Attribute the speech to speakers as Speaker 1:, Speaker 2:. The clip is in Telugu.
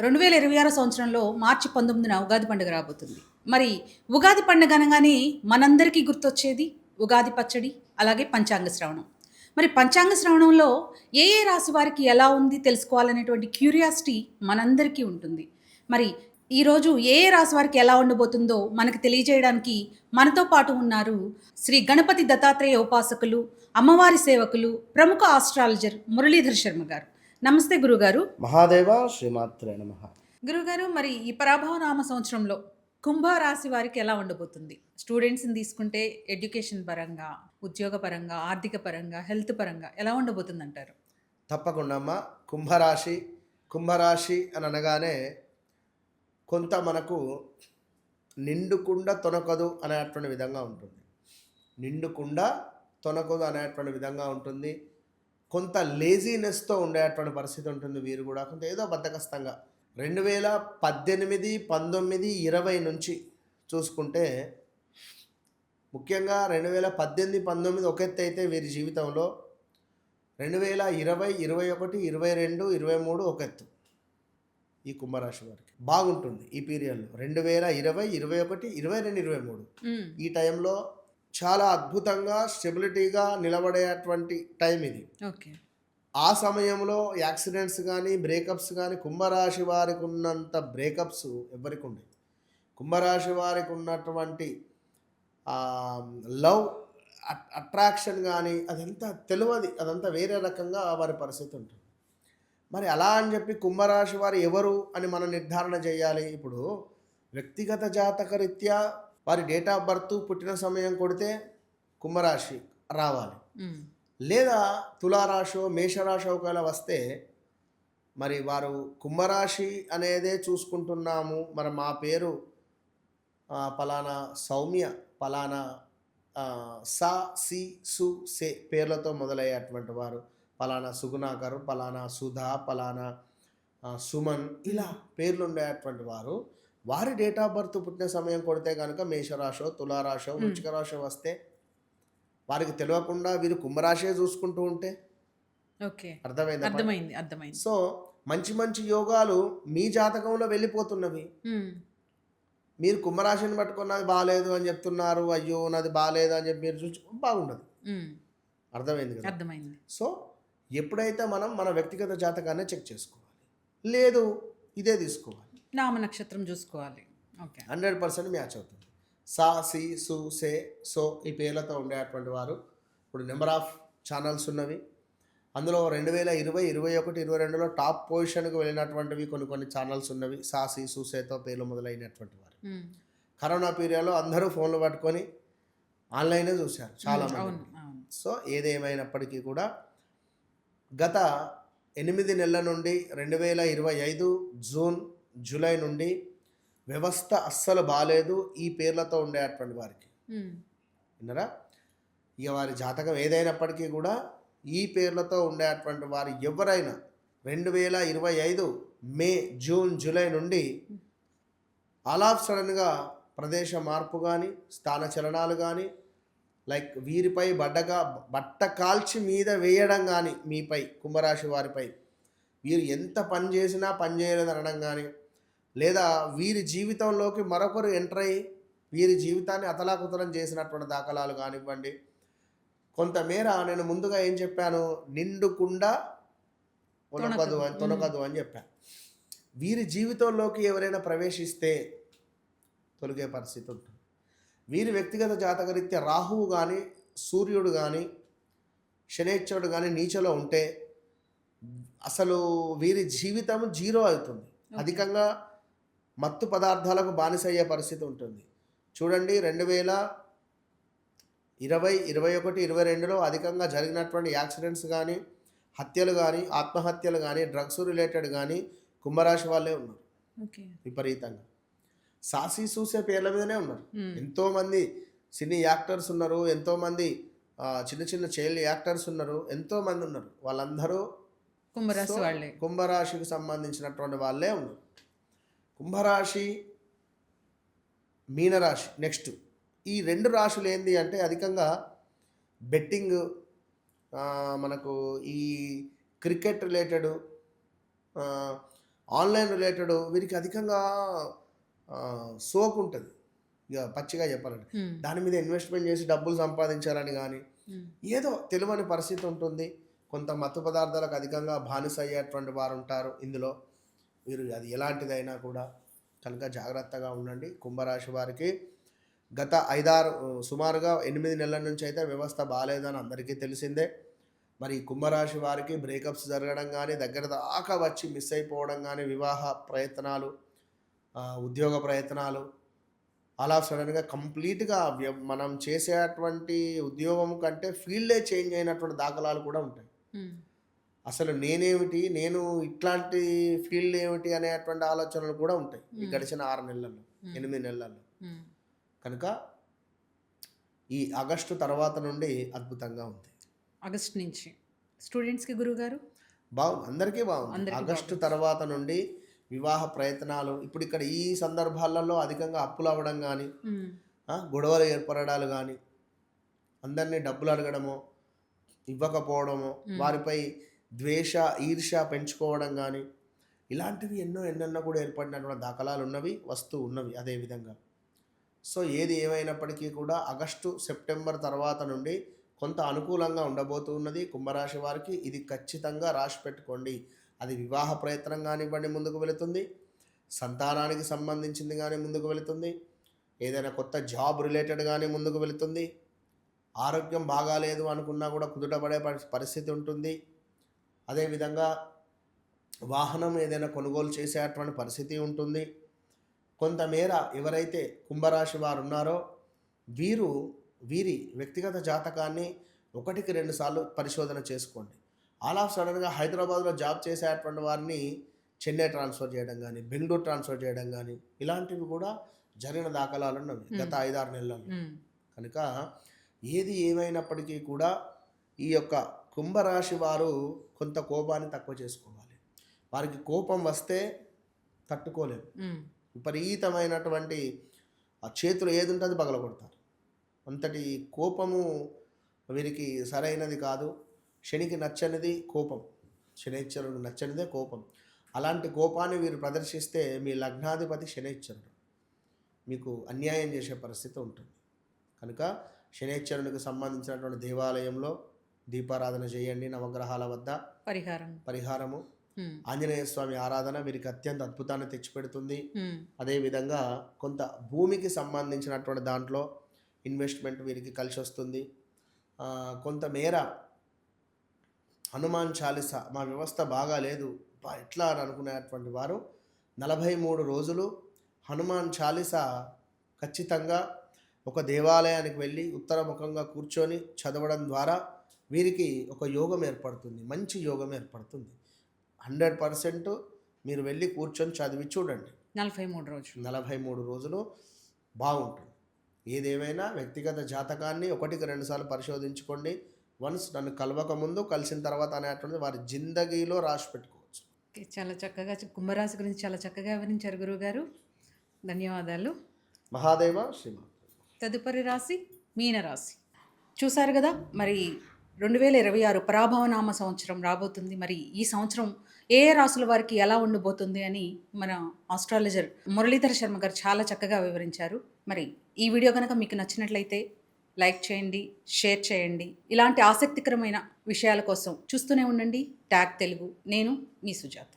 Speaker 1: 2026 సంవత్సరంలో మార్చి 19న ఉగాది పండుగ రాబోతుంది. మరి ఉగాది పండుగ అనగానే మనందరికీ గుర్తొచ్చేది ఉగాది పచ్చడి, అలాగే పంచాంగ శ్రవణం. మరి పంచాంగ శ్రవణంలో ఏ ఏ రాశి వారికి ఎలా ఉంది తెలుసుకోవాలనేటువంటి క్యూరియాసిటీ మనందరికీ ఉంటుంది. మరి ఈరోజు ఏ ఏ రాశి వారికి ఎలా ఉండబోతుందో మనకు తెలియజేయడానికి మనతో పాటు ఉన్నారు శ్రీ గణపతి దత్తాత్రేయ ఉపాసకులు, అమ్మవారి సేవకులు, ప్రముఖ ఆస్ట్రాలజర్ మురళీధర్ శర్మ గారు. నమస్తే గురుగారు.
Speaker 2: మహాదేవ శ్రీమాత్రే నమః.
Speaker 1: గురుగారు, మరి ఈ పరాభవ నామ సంవత్సరంలో కుంభరాశి వారికి ఎలా ఉండబోతుంది? స్టూడెంట్స్ని తీసుకుంటే ఎడ్యుకేషన్ పరంగా, ఉద్యోగ పరంగా, ఆర్థిక పరంగా, హెల్త్ పరంగా ఎలా ఉండబోతుంది అంటారు?
Speaker 2: తప్పకుండా అమ్మ. కుంభరాశి అని అనగానే కొంత మనకు నిండుకుండ తొనకదు అనేటువంటి విధంగా ఉంటుంది. నిండుకుండ తొనకదు అనేటువంటి విధంగా ఉంటుంది. కొంత లేజీనెస్తో ఉండేటువంటి పరిస్థితి ఉంటుంది. వీరు కూడా కొంత ఏదో బద్ధకస్తంగా 2018, 19, 20 నుంచి చూసుకుంటే, ముఖ్యంగా 2018, 19 ఒక ఎత్తు అయితే వీరి జీవితంలో 2020, 21, 22, 23 ఒక ఎత్తు. ఈ కుంభరాశి వారికి బాగుంటుంది ఈ పీరియడ్లో. 2020, 21, 22, 23 ఈ టైంలో చాలా అద్భుతంగా స్టెబిలిటీగా నిలబడేటువంటి టైం ఇది.
Speaker 1: ఓకే.
Speaker 2: ఆ సమయంలో యాక్సిడెంట్స్ కానీ, బ్రేకప్స్ కానీ కుంభరాశి వారికి ఉన్నంత బ్రేకప్స్ ఎవరికి ఉండవు. కుంభరాశి వారికి ఉన్నటువంటి లవ్ అట్రాక్షన్ కానీ అదంతా తెలియదు, అదంతా వేరే రకంగా వారి పరిస్థితి ఉంటుంది. మరి అలా అని చెప్పి కుంభరాశి వారు ఎవరు అని మనం నిర్ధారణ చేయాలి. ఇప్పుడు వ్యక్తిగత జాతక రీత్యా వారి డేట్ ఆఫ్ బర్త్, పుట్టిన సమయం కొడితే కుంభరాశి రావాలి. లేదా తులారాశో, మేషరాశో ఒకవేళ వస్తే మరి వారు కుంభరాశి అనేదే చూసుకుంటున్నాము, మరి మా పేరు పలానా సౌమ్య, పలానా సా, సి, సు, సే పేర్లతో మొదలయ్యేటువంటి వారు, పలానా సుగుణాకర్, పలానా సుధా, పలానా సుమన్, ఇలా పేర్లు ఉండేటువంటి వారు వారి డేట్ ఆఫ్ బర్త్, పుట్టిన సమయం కొడితే కనుక మేషరాశో, తులారాశో, వృశ్చిక రాశో వస్తే వారికి తెలియకుండా వీరు కుంభరాశే చూసుకుంటూ ఉంటే
Speaker 1: అర్థమైంది.
Speaker 2: సో మంచి మంచి యోగాలు మీ జాతకంలో వెళ్ళిపోతున్నవి. మీరు కుంభరాశిని పట్టుకుని నాది బాగాలేదు అని చెప్తున్నారు, అయ్యో నాది బాగాలేదు అని చెప్పి మీరు చూసి బాగుండదు. అర్థమైంది కదా?
Speaker 1: అర్థమైంది.
Speaker 2: సో ఎప్పుడైతే మనం మన వ్యక్తిగత జాతకాన్ని చెక్ చేసుకోవాలి, లేదు ఇదే తీసుకోవాలి,
Speaker 1: నామ నక్షత్రం చూసుకోవాలి. ఓకే,
Speaker 2: 100% మ్యాచ్ అవుతుంది. సా, సి, సు, సే, సో ఈ పేర్లతో ఉండేటువంటి వారు ఇప్పుడు నెంబర్ ఆఫ్ ఛానల్స్ ఉన్నవి. అందులో 2020, 21, 22లో టాప్ పొజిషన్కి వెళ్ళినటువంటివి కొన్ని ఛానల్స్ ఉన్నవి. సా, సి, సు, సేతో పేర్లు మొదలైనటువంటి వారు. కరోనా పీరియడ్లో అందరూ ఫోన్లు పట్టుకొని ఆన్లైనే చూశారు చాలామంది. సో ఏదేమైనప్పటికీ కూడా గత 8 నెలల నుండి 2025 జూన్, జూలై నుండి వ్యవస్థ అస్సలు బాగాలేదు ఈ పేర్లతో ఉండేటువంటి వారికి. విన్నారా? ఇక వారి జాతకం ఏదైనప్పటికీ కూడా ఈ పేర్లతో ఉండేటువంటి వారు ఎవరైనా 2025 మే, జూన్, జూలై నుండి ఆల్ ఆఫ్ సడన్గా ప్రదేశ మార్పు కానీ, స్థాన చలనాలు కానీ, లైక్ వీరిపై బట్ట కాల్చి మీద వేయడం కానీ, మీపై కుంభరాశి వారిపై వీరు ఎంత పని చేసినా పని చేయలేదు అనడం కానీ, లేదా వీరి జీవితంలోకి మరొకరు ఎంటర్ అయ్యి వీరి జీవితాన్ని అతలాకుతలం చేసినటువంటి దాఖలాలు కానివ్వండి. కొంతమేర నేను ముందుగా ఏం చెప్పాను, నిండుకుండా తొనకదు అని చెప్పాను. వీరి జీవితంలోకి ఎవరైనా ప్రవేశిస్తే తొలగే పరిస్థితి ఉంటుంది. వీరి వ్యక్తిగత జాతకరీత్యా రాహువు కానీ, సూర్యుడు కానీ, శనేశ్వరుడు కానీ నీచలో ఉంటే అసలు వీరి జీవితం జీరో అవుతుంది. అధికంగా మత్తు పదార్థాలకు బానిస అయ్యే పరిస్థితి ఉంటుంది. చూడండి, 2020, 21, 22లో అధికంగా జరిగినటువంటి యాక్సిడెంట్స్ కానీ, హత్యలు కానీ, ఆత్మహత్యలు కానీ, డ్రగ్స్ రిలేటెడ్ కానీ కుంభరాశి వాళ్ళే ఉన్నారు విపరీతంగా. సాసి చూసే పేర్ల మీదనే ఉన్నారు. ఎంతోమంది సినీ యాక్టర్స్ ఉన్నారు, ఎంతోమంది చిన్న చిన్న చైల్డ్ యాక్టర్స్ ఉన్నారు, ఎంతోమంది ఉన్నారు. వాళ్ళందరూ కుంభరాశికి సంబంధించినటువంటి వాళ్ళే ఉన్నారు. కుంభరాశి, మీనరాశి నెక్స్ట్. ఈ 2 రాశులు ఏంది అంటే అధికంగా బెట్టింగ్, మనకు ఈ క్రికెట్ రిలేటెడ్, ఆన్లైన్ రిలేటెడ్ వీరికి అధికంగా సోకు ఉంటుంది. ఇక పచ్చిగా చెప్పాలంటే దాని మీద ఇన్వెస్ట్మెంట్ చేసి డబ్బులు సంపాదించాలని కానీ ఏదో తెలియని పరిస్థితి ఉంటుంది. కొంత మత్తు పదార్థాలకు అధికంగా బానిస అయ్యేటువంటి వారు ఉంటారు ఇందులో. వీరు అది ఎలాంటిదైనా కూడా కనుక జాగ్రత్తగా ఉండండి. కుంభరాశి వారికి గత 5-6 సుమారుగా 8 నెలల నుంచి అయితే వ్యవస్థ బాగాలేదని అందరికీ తెలిసిందే. మరి కుంభరాశి వారికి బ్రేకప్స్ జరగడం కానీ, దగ్గర దాకా వచ్చి మిస్ అయిపోవడం కానీ, వివాహ ప్రయత్నాలు, ఉద్యోగ ప్రయత్నాలు అలా సడన్గా కంప్లీట్గా మనం చేసేటువంటి ఉద్యోగం కంటే ఫీల్డే చేంజ్ అయినటువంటి దాఖలాలు కూడా ఉంటాయి. అసలు నేనేమిటి, నేను ఇట్లాంటి ఫీల్డ్ ఏమిటి అనేటువంటి ఆలోచనలు కూడా ఉంటాయి ఈ గడిచిన 6 నెలల్లో 8 నెలల్లో. కనుక ఈ ఆగస్టు తర్వాత నుండి అద్భుతంగా ఉంది.
Speaker 1: ఆగస్ట్ నుంచి స్టూడెంట్స్కి గురువుగారు
Speaker 2: బాగుంది, అందరికీ బాగుంది. ఆగస్టు తర్వాత నుండి వివాహ ప్రయత్నాలు, ఇప్పుడు ఇక్కడ ఈ సందర్భాలలో అధికంగా అప్పులు అవ్వడం కానీ, గొడవలు ఏర్పడడాలు కానీ, అందరినీ డబ్బులు అడగడము, ఇవ్వకపోవడము, వారిపై ద్వేష ఈర్ష్య పెంచుకోవడం కానీ, ఇలాంటివి ఎన్నెన్నో కూడా ఏర్పడినటువంటి దాఖలాలు ఉన్నవి, వస్తూ ఉన్నవి అదేవిధంగా. సో ఏది ఏమైనప్పటికీ కూడా ఆగస్టు సెప్టెంబర్ తర్వాత నుండి కొంత అనుకూలంగా ఉండబోతున్నది కుంభరాశి వారికి. ఇది ఖచ్చితంగా రాసి పెట్టుకోండి. అది వివాహ ప్రయత్నం కానివ్వండి ముందుకు వెళుతుంది, సంతానానికి సంబంధించింది కానీ ముందుకు వెళుతుంది, ఏదైనా కొత్త జాబ్ రిలేటెడ్ కానీ ముందుకు వెళుతుంది, ఆరోగ్యం బాగాలేదు అనుకున్నా కూడా కుదుటపడే పరిస్థితి ఉంటుంది. అదేవిధంగా వాహనం ఏదైనా కొనుగోలు చేసేటువంటి పరిస్థితి ఉంటుంది. కొంతమేర ఎవరైతే కుంభరాశి వారు ఉన్నారో వీరి వ్యక్తిగత జాతకాన్ని 1-2 సార్లు పరిశోధన చేసుకోండి. ఆల్ ఆఫ్ సడన్గా హైదరాబాద్లో జాబ్ చేసేటువంటి వారిని చెన్నై ట్రాన్స్ఫర్ చేయడం కానీ, బెంగళూరు ట్రాన్స్ఫర్ చేయడం కానీ, ఇలాంటివి కూడా జరిగిన దాఖలాలు ఉన్నవి గత 5-6 నెలల్లో. కనుక ఏది ఏమైనప్పటికీ కూడా ఈ యొక్క కుంభరాశి వారు కొంత కోపాన్ని తక్కువ చేసుకోవాలి. వారికి కోపం వస్తే తట్టుకోలేరు. విపరీతమైనటువంటి ఆ చేతులు ఏది ఉంటుంది పగలగొడతారు. అంతటి కోపము వీరికి సరైనది కాదు. శనికి నచ్చనిది కోపం, శనైశ్వరుడు నచ్చనిదే కోపం. అలాంటి కోపాన్ని వీరు ప్రదర్శిస్తే మీ లగ్నాధిపతి శనైశ్వరుడు మీకు అన్యాయం చేసే పరిస్థితి ఉంటుంది. కనుక శనైశ్వరునికి సంబంధించినటువంటి దేవాలయంలో దీపారాధన చేయండి. నవగ్రహాల వద్ద పరిహారము, ఆంజనేయ స్వామి ఆరాధన వీరికి అత్యంత అద్భుతాన్ని తెచ్చిపెడుతుంది. అదేవిధంగా కొంత భూమికి సంబంధించినటువంటి దాంట్లో ఇన్వెస్ట్మెంట్ వీరికి కలిసి వస్తుంది. కొంతమేర హనుమాన్ చాలీసా, మా వ్యవస్థ బాగాలేదు ఎట్లా అని అనుకునేటువంటి వారు 43 రోజులు హనుమాన్ చాలీసా ఖచ్చితంగా ఒక దేవాలయానికి వెళ్ళి ఉత్తరముఖంగా కూర్చొని చదవడం ద్వారా వీరికి ఒక యోగం ఏర్పడుతుంది, మంచి యోగం ఏర్పడుతుంది. 100% మీరు వెళ్ళి కూర్చొని చదివి చూడండి. 43 రోజులు బాగుంటుంది. ఏదేమైనా వ్యక్తిగత జాతకాన్ని 1-2 సార్లు పరిశోధించుకోండి. వన్స్ నన్ను కలవక ముందు, కలిసిన తర్వాత అనేటువంటిది వారి జిందగీలో రాసి పెట్టుకోవచ్చు.
Speaker 1: చాలా చక్కగా కుంభరాశి గురించి చాలా చక్కగా వివరించారు గురువుగారు. ధన్యవాదాలు.
Speaker 2: మహాదేవ శ్రీమాన్.
Speaker 1: తదుపరి రాశి మీనరాశి. చూశారు కదా, మరి 2026 పరాభవనామ సంవత్సరం రాబోతుంది. మరి ఈ సంవత్సరం ఏ రాసుల వారికి ఎలా ఉండబోతుంది అని మన ఆస్ట్రాలజర్ మురళీధర శర్మ గారు చాలా చక్కగా వివరించారు. మరి ఈ వీడియో కనుక మీకు నచ్చినట్లయితే లైక్ చేయండి, షేర్ చేయండి. ఇలాంటి ఆసక్తికరమైన విషయాల కోసం చూస్తూనే ఉండండి ట్యాగ్ తెలుగు. నేను మీ సుజాత.